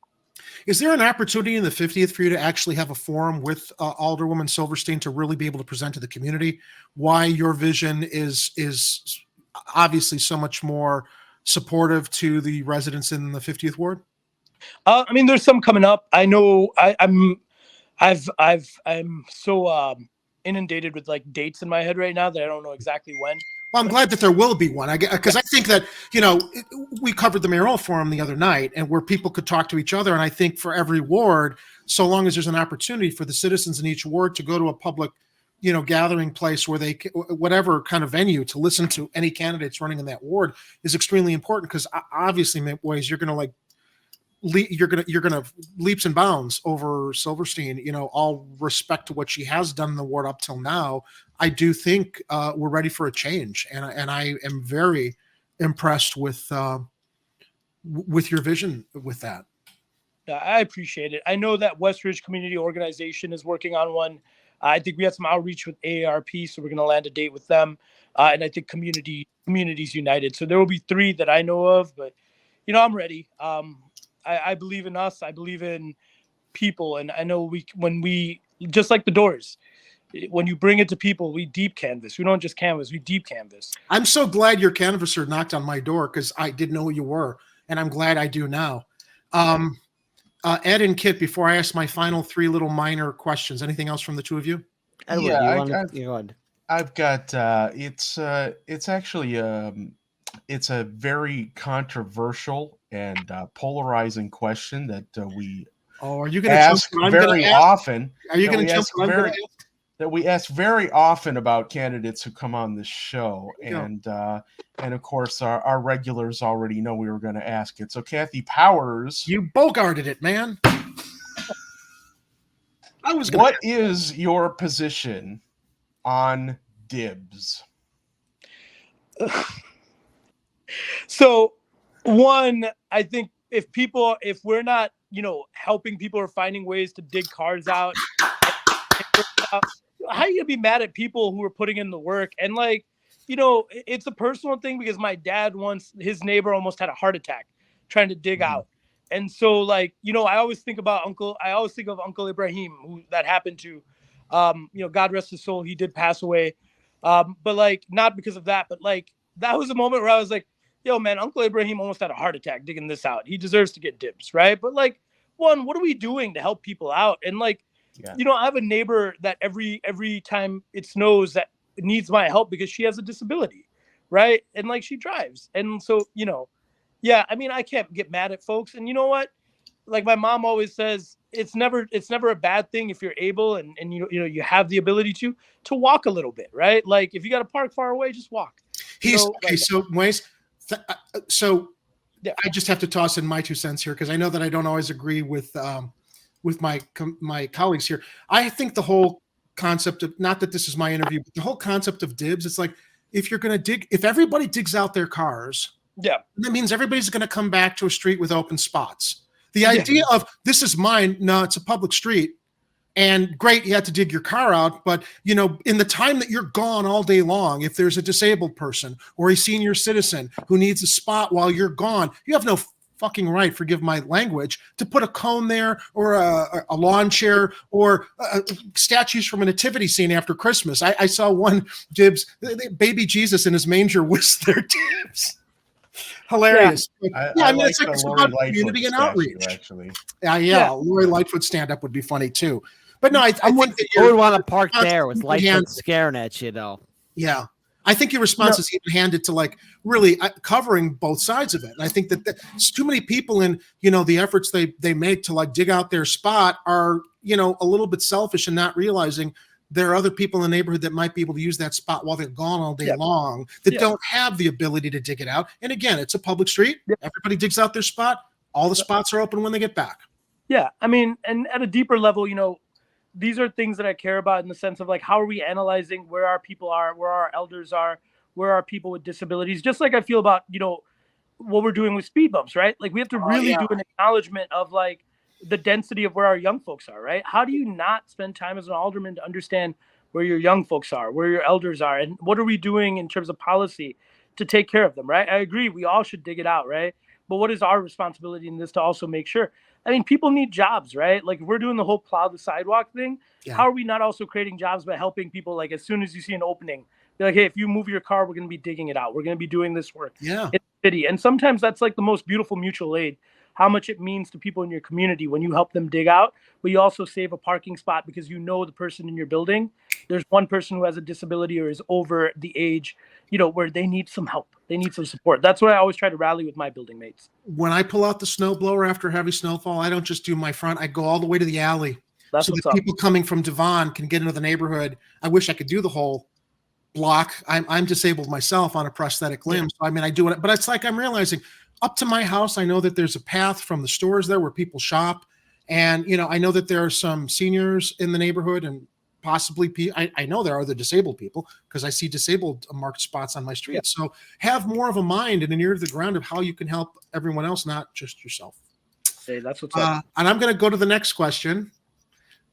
Is there an opportunity in the 50th for you to actually have a forum with Alderwoman Silverstein to really be able to present to the community why your vision is obviously so much more supportive to the residents in the 50th ward? I mean, there's some coming up. I know I'm so inundated with like dates in my head right now that I don't know exactly when. Well, I'm glad that there will be one, because I think that, we covered the mayoral forum the other night, and where people could talk to each other. And I think for every ward, so long as there's an opportunity for the citizens in each ward to go to a public, gathering place where they, whatever kind of venue, to listen to any candidates running in that ward is extremely important. Because obviously, ways you're going to you're gonna leaps and bounds over Silverstein. All respect to what she has done in the ward up till now. I do think we're ready for a change, and I am very impressed with your vision with that. I appreciate it. I know that West Ridge Community Organization is working on one. I think we had some outreach with AARP, so we're going to land a date with them. And I think Communities United. So there will be 3 that I know of, but I'm ready. I believe in us. I believe in people. And I know when we, just like the Doors, when you bring it to people, we deep canvas. We don't just canvas, we deep canvas. I'm so glad your canvasser knocked on my door, because I didn't know who you were. And I'm glad I do now. Ed and Kit, before I ask my final 3 little minor questions, anything else from the 2 of you? Edward, I've got, it's actually, it's a very controversial and polarizing question that we are you going to ask very often? Are you going to jump? That we ask very often about candidates who come on this show, and of course our regulars already know we were going to ask it. So Kathy Powers, you bogarted it, man. What is your position on dibs? So, one, I think if we're not, helping people or finding ways to dig cars out, how are you gonna be mad at people who are putting in the work? And it's a personal thing, because my dad once, his neighbor almost had a heart attack trying to dig out. And so I always think of Uncle Ibrahim, who that happened to. God rest his soul, he did pass away. But not because of that, but that was a moment where I was like, yo, man, Uncle Ibrahim almost had a heart attack digging this out. He deserves to get dibs, right? But one, what are we doing to help people out? And I have a neighbor that every time it snows that needs my help because she has a disability, right? And she drives. And so, I can't get mad at folks. And you know what? My mom always says, it's never a bad thing if you're able and you have the ability to walk a little bit, right? If you got to park far away, just walk. So Mueze, I just have to toss in my 2 cents here, because I know that I don't always agree with my colleagues here. I think the whole concept of, not that this is my interview, but the whole concept of dibs, it's if you're going to if everybody digs out their cars, that means everybody's going to come back to a street with open spots. The idea of this is mine, no, it's a public street. And great, you had to dig your car out, but in the time that you're gone all day long, if there's a disabled person or a senior citizen who needs a spot while you're gone, you have no fucking right, forgive my language, to put a cone there or a lawn chair or statues from a nativity scene after Christmas. I saw one dibs, baby Jesus in his manger whisked their dibs. Hilarious. It's about community and outreach. Actually, Lori Lightfoot stand up would be funny too. But no, I think that you would want to park there with Lightfoot staring at you, though. Yeah, I think your response is even handed to really covering both sides of it. And I think that too many people in the efforts they make to dig out their spot are a little bit selfish and not realizing there are other people in the neighborhood that might be able to use that spot while they're gone all day long that don't have the ability to dig it out. And again, it's a public street. Everybody digs out their spot. All the spots are open when they get back. Yeah. I mean, and at a deeper level, these are things that I care about in the sense of how are we analyzing where our people are, where our elders are, where are people with disabilities, just like I feel about, what we're doing with speed bumps, right? We have to really do an acknowledgement of the density of where our young folks are, right? How do you not spend time as an alderman to understand where your young folks are, where your elders are, and what are we doing in terms of policy to take care of them, right? I agree, we all should dig it out, right? But what is our responsibility in this to also make sure? I mean, people need jobs, right? If we're doing the whole plow the sidewalk thing, how are we not also creating jobs by helping people, as soon as you see an opening, They're like, hey, if you move your car, we're going to be digging it out. We're going to be doing this work Yeah. in the city. And sometimes that's like the most beautiful mutual aid, how much it means to people in your community when you help them dig out, but you also save a parking spot because you know the person in your building. There's one person who has a disability or is over the age, where they need some help. They need some support. That's what I always try to rally with my building mates. When I pull out the snow blower after heavy snowfall, I don't just do my front. I go all the way to the alley. That's so what's that up. People coming from Devon can get into the neighborhood. I wish I could do the whole block. I'm disabled myself on a prosthetic limb. So, I mean, I do it, but it's like I'm realizing up to my house, I know that there's a path from the stores there where people shop. And, I know that there are some seniors in the neighborhood and possibly I know there are the disabled people because I see disabled marked spots on my street. Yeah. So have more of a mind and an ear to the ground of how you can help everyone else, not just yourself. Hey, that's what's up. And I'm going to go to the next question.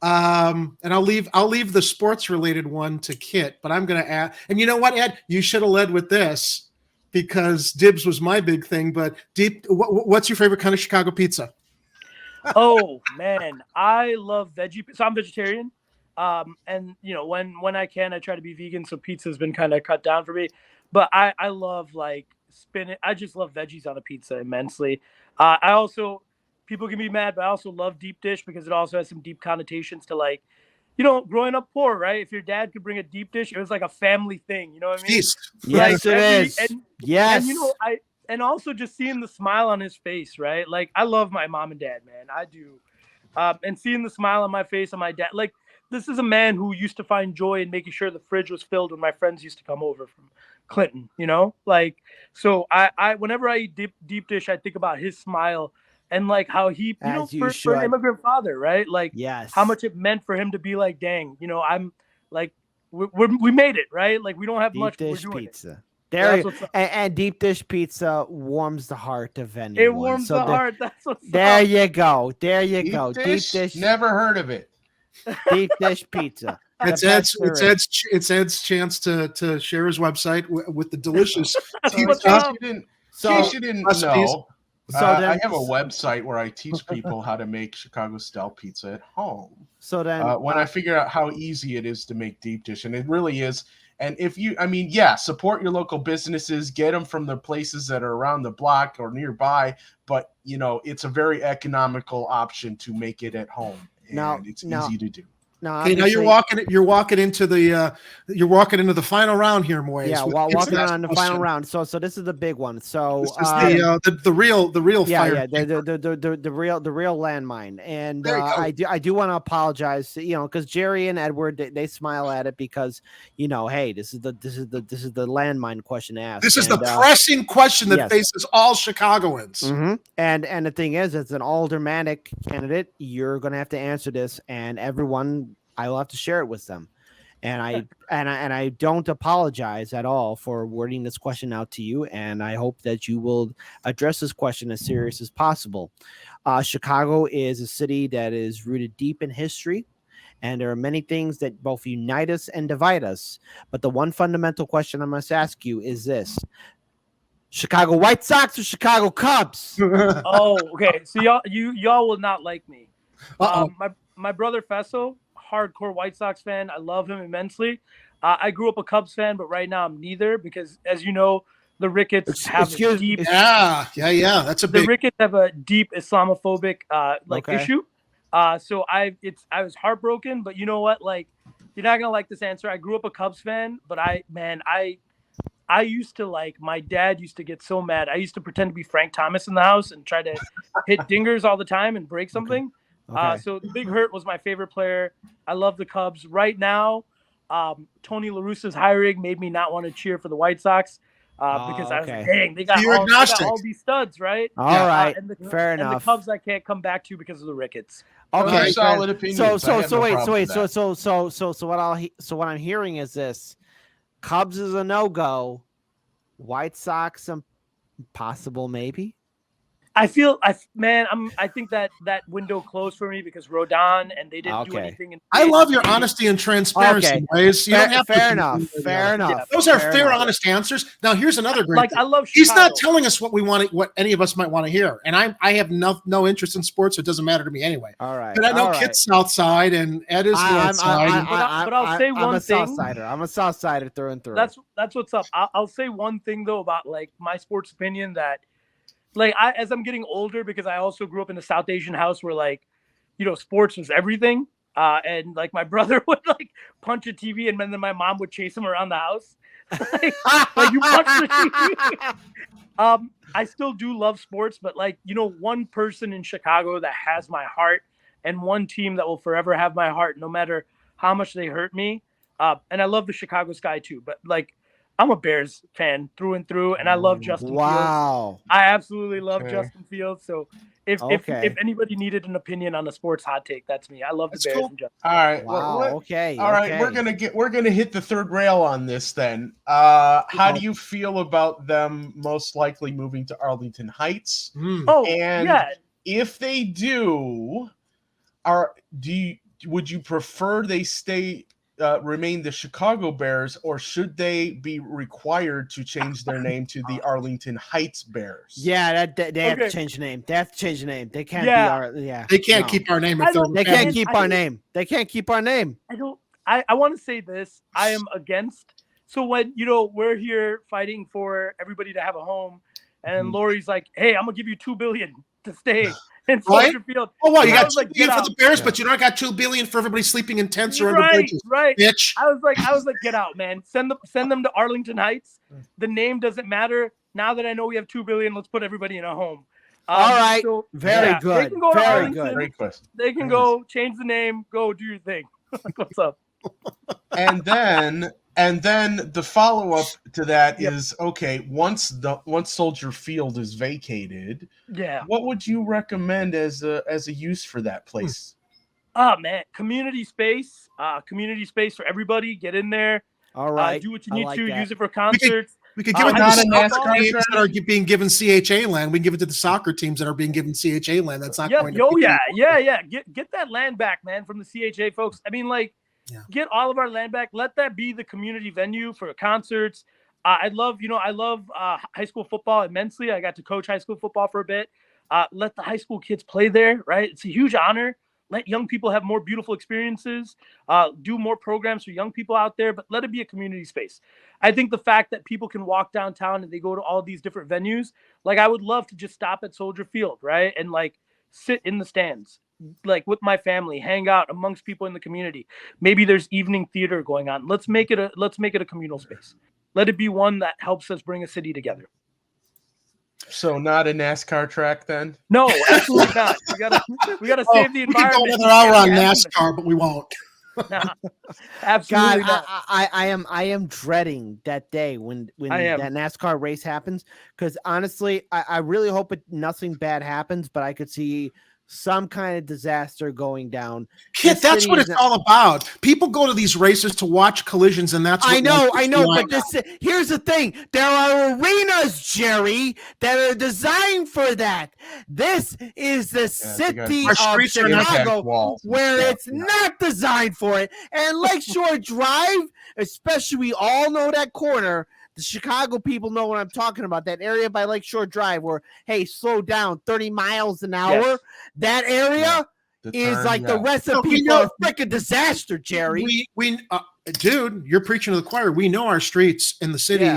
And I'll leave the sports related one to Kit, but I'm going to add, and you know what, Ed, you should have led with this because dibs was my big thing, but what's your favorite kind of Chicago pizza? Oh man, I love veggie. So I'm vegetarian. And when I can, I try to be vegan. So pizza's been kind of cut down for me, but I love like spinach. I just love veggies on a pizza immensely. I also, people can be mad, but I also love deep dish because it also has some deep connotations to like, growing up poor, right? If your dad could bring a deep dish, it was like a family thing. You know what I mean? Yes, it is. Yes. And, and also just seeing the smile on his face, right? Like I love my mom and dad, man. I do. And seeing the smile on my face on my dad, like this is a man who used to find joy in making sure the fridge was filled when my friends used to come over from Clinton, like, so I whenever I eat deep dish, I think about his smile and like how he, for an immigrant father, right? Like yes, how much it meant for him to be like, dang, I'm like, we made it, right? Like we don't have deep much, dish but we're doing pizza. It. There you go. And deep dish pizza warms the heart of anyone. It warms the heart. That's what's there up. you go. There you deep go. Dish? Deep dish. Never heard of it. Deep dish pizza. It's Ed's chance to share his website with the delicious pizza. In case you didn't know, I have a website where I teach people how to make Chicago style pizza at home. So then when I figure out how easy it is to make deep dish, and it really is. And if you, support your local businesses, get them from the places that are around the block or nearby. But, it's a very economical option to make it at home. And it's easy to do. Okay, now you're walking into the final round here, Moise. Yeah, walking on the final round. So this is the big one. So this is the real fire. Yeah, the real landmine. And I do want to apologize, because Jerry and Edward they smile at it because hey, this is the landmine question asked. This is the pressing question that faces all Chicagoans. Mm-hmm. And the thing is, as an Aldermanic candidate, you're going to have to answer this, and everyone. I will have to share it with them, and I don't apologize at all for wording this question out to you, and I hope that you will address this question as serious as possible. Chicago is a city that is rooted deep in history, and there are many things that both unite us and divide us. But the one fundamental question I must ask you is this: Chicago White Sox or Chicago Cubs? Oh, okay. So y'all will not like me. My brother Fesso, hardcore White Sox fan. I love him immensely. I grew up a Cubs fan, but right now I'm neither because, as you know, the Ricketts have a deep. That's a big. The Ricketts have a deep Islamophobic issue. So I was heartbroken, but you know what? Like, you're not gonna like this answer. I grew up a Cubs fan, but I used to my dad used to get so mad. I used to pretend to be Frank Thomas in the house and try to hit dingers all the time and break something. Okay. So Big Hurt was my favorite player. I love the Cubs. Right now, Tony La Russa's hiring made me not want to cheer for the White Sox because I was like, dang, they got all these studs, right? All right, fair enough. And the Cubs I can't come back to because of the Ricketts. Okay, solid opinion. So what I'm hearing is this: Cubs is a no-go, White Sox possible maybe. I think that window closed for me because Rodon and they didn't do anything. I love your honesty and transparency. Ways. You don't have fair enough. Fair enough. Those are fair, honest answers. Now, here's another great. I love. He's not telling us what we want, what any of us might want to hear, and I have no interest in sports. So it doesn't matter to me anyway. All right. But I know Kit's South Side and Ed is North Side. But I'll say one thing. I'm a South Sider through and through. That's what's up. I'll say one thing though about like my sports opinion that. Like as I'm getting older, because I also grew up in a South Asian house where like, sports was everything. And like my brother would like punch a TV and then my mom would chase him around the house. like you punch the TV. I still do love sports, but like, one person in Chicago that has my heart and one team that will forever have my heart, no matter how much they hurt me. And I love the Chicago Sky too, but like, I'm a Bears fan through and through, and I love Justin Fields. I absolutely love Justin Fields. So if anybody needed an opinion on a sports hot take, that's me. I love the Bears and Justin. All right. Wow. All right. We're gonna hit the third rail on this then. How do you feel about them most likely moving to Arlington Heights? If they do, would you prefer they remain the Chicago Bears, or should they be required to change their name to the Arlington Heights Bears? Yeah, they have to change the name. They have to change the name. They can't They can't keep our name. They can't keep our name. They can't keep our name. I want to say this. I am against. So when we're here fighting for everybody to have a home, and Lori's like, "Hey, I'm gonna give you $2 billion to stay." In Soldier Field. Oh, well, you got $2 billion for the Bears, but you don't got $2 billion for everybody sleeping in tents or under bridges. Right. Bitch. I was like, get out, man. Send them to Arlington Heights. The name doesn't matter. Now that I know we have $2 billion, let's put everybody in a home. All right. Very good. They can go Very good. Great question. They can go change the name, go do your thing. What's up? And then the follow-up to that is, okay, once Soldier Field is vacated, what would you recommend as a use for that place? Oh man, community space for everybody. Get in there. All right. Do what you need to. Use it for concerts. We could give it to the soccer teams that are being given CHA land. We can give it to the soccer teams that are being given CHA land. That's not going to Get that land back, man, from the CHA folks. I mean, like, get all of our land back. Let that be the community venue for concerts. I love high school football immensely. I got to coach high school football for a bit. Let the high school kids play there, right? It's a huge honor. Let young people have more beautiful experiences. Do more programs for young people out there, but let it be a community space. I think the fact that people can walk downtown and they go to all these different venues, like I would love to just stop at Soldier Field, right? And like sit in the stands, like with my family, hang out amongst people in the community. Maybe there's evening theater going on. Let's make it a communal space. Let it be one that helps us bring a city together. So not a NASCAR track then? No, absolutely not. We gotta save the environment. We can go another hour on NASCAR, but we won't. Nah, absolutely not. I am dreading that day when that NASCAR race happens, because honestly, I really hope nothing bad happens, but I could see some kind of disaster going down. Kid, that's what it's all about. People go to these races to watch collisions, and that's what I know. But here's the thing: there are arenas, Jerry, that are designed for that. This is the city of Chicago, where it's not designed for it. And Lakeshore Drive, especially, we all know that corner. The Chicago people know what I'm talking about. That area by Lakeshore Drive where, hey, slow down, 30 miles an hour. Yes. That area is like the recipe for a freaking disaster, Jerry. Dude, you're preaching to the choir. We know our streets in the city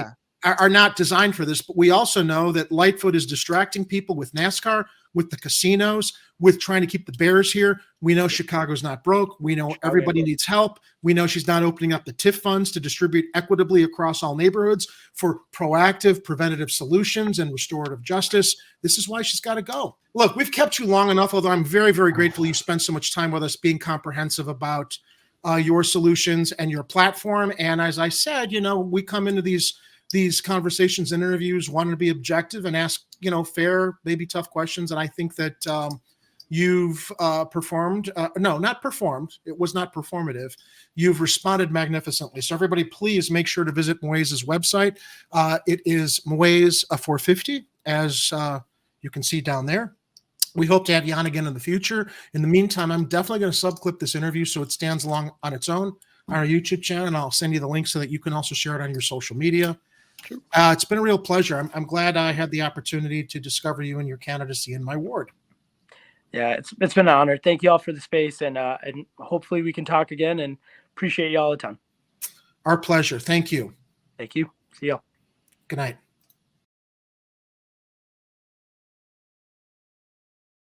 are not designed for this, but we also know that Lightfoot is distracting people with NASCAR, with the casinos, with trying to keep the Bears here. We know Chicago's not broke. We know everybody needs help. We know she's not opening up the TIF funds to distribute equitably across all neighborhoods for proactive, preventative solutions and restorative justice. This is why she's got to go. Look, we've kept you long enough, although I'm very, very grateful you spent so much time with us being comprehensive about your solutions and your platform. And as I said, we come into these conversations and interviews wanting to be objective and ask, fair, maybe tough questions. And I think that you've performed. No, not performed. It was not performative. You've responded magnificently. So everybody, please make sure to visit Mueze's website. It is Mueze 450, as you can see down there. We hope to have you on again in the future. In the meantime, I'm definitely going to subclip this interview so it stands along on its own on our YouTube channel, and I'll send you the link so that you can also share it on your social media. It's been a real pleasure. I'm glad I had the opportunity to discover you and your candidacy in my ward. Yeah, it's been an honor. Thank you all for the space, and hopefully we can talk again, and appreciate you all the time. Our pleasure. Thank you. Thank you. See y'all. Good night.